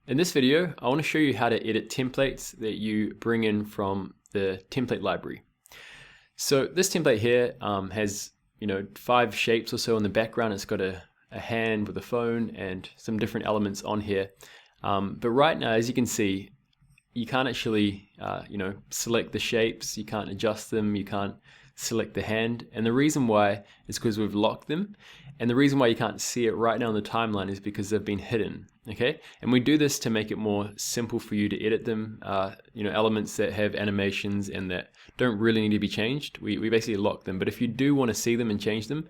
In this video, I want to show you how to edit templates that you bring in from the template library. So this template here has 5 shapes or so in the background. It's got a hand with a phone and some different elements on here. But right now, as you can see, you can't actually select the shapes, you can't adjust them, you can't select the hand. And the reason why is because we've locked them. And the reason why you can't see it right now on the timeline is because they've been hidden. Okay, and we do this to make it more simple for you to edit them. Elements that have animations and that don't really need to be changed, we basically lock them. But if you do want to see them and change them,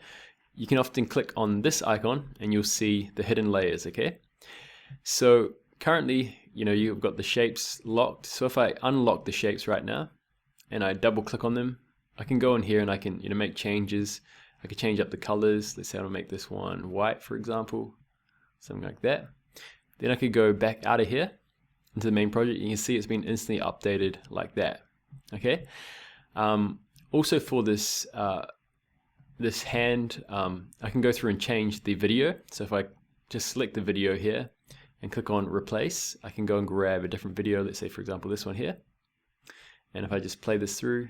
you can often click on this icon and you'll see the hidden layers. Okay, so currently, you've got the shapes locked. So if I unlock the shapes right now and I double click on them, I can go in here and I can make changes. I could change up the colors. Let's say I'll make this one white, for example, something like that. Then I could go back out of here into the main project. You can see it's been instantly updated like that. Okay. Also for this this hand, I can go through and change the video. So if I just select the video here and click on replace, I can go and grab a different video. Let's say, for example, this one here. And if I just play this through,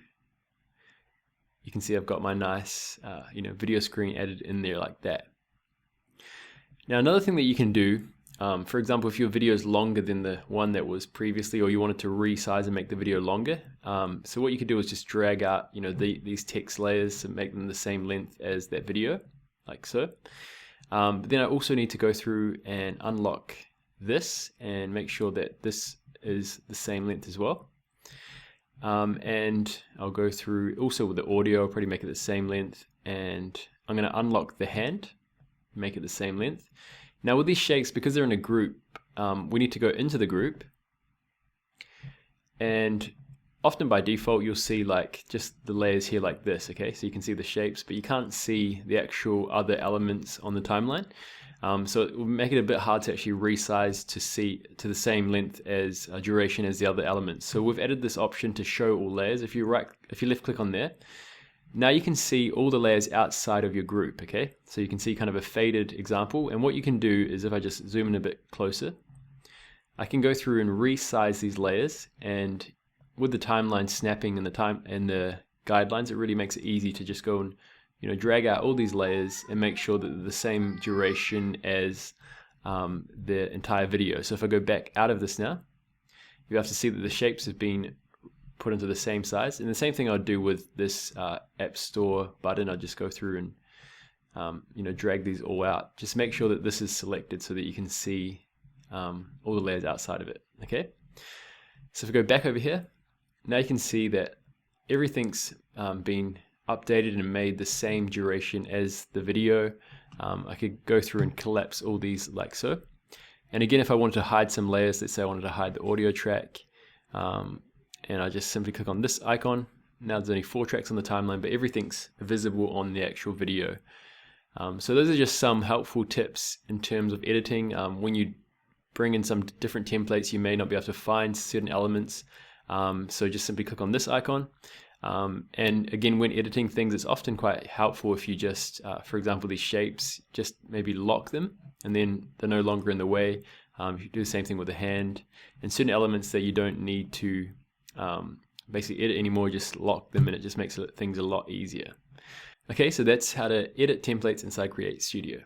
you can see I've got my nice video screen added in there like that. Now another thing that you can do, for example, if your video is longer than the one that was previously, or you wanted to resize and make the video longer, so what you could do is just drag out these text layers and make them the same length as that video, like so. But then I also need to go through and unlock this and make sure that this is the same length as well. And I'll go through also with the audio. I'll probably make it the same length, and I'm going to unlock the hand, make it the same length. Now with these shapes, because they're in a group, we need to go into the group, and often by default you'll see like just the layers here like this. Okay, so you can see the shapes, but you can't see the actual other elements on the timeline. So it will make it a bit hard to actually resize to see to the same length as duration as the other elements. So we've added this option to show all layers. If you left click on there, now you can see all the layers outside of your group. Okay, so you can see kind of a faded example. And what you can do is, if I just zoom in a bit closer, I can go through and resize these layers. And with the timeline snapping and the guidelines, it really makes it easy to just go and drag out all these layers and make sure that they're the same duration as the entire video. So if I go back out of this now, you have to see that the shapes have been put into the same size. And the same thing I'll do with this App Store button. I'll just go through and drag these all out. Just make sure that this is selected so that you can see all the layers outside of it. Okay. So if I go back over here, now you can see that everything's been updated and made the same duration as the video. I could go through and collapse all these like so. And again, if I wanted to hide some layers, let's say I wanted to hide the audio track, and I just simply click on this icon. Now there's only 4 tracks on the timeline, but everything's visible on the actual video. So those are just some helpful tips in terms of editing. When you bring in some different templates, you may not be able to find certain elements. So just simply click on this icon. And again, when editing things, it's often quite helpful if you just, for example, these shapes, just maybe lock them and then they're no longer in the way. You do the same thing with the hand, and certain elements that you don't need to basically edit anymore, just lock them, and it just makes things a lot easier. Okay, so that's how to edit templates inside Create Studio.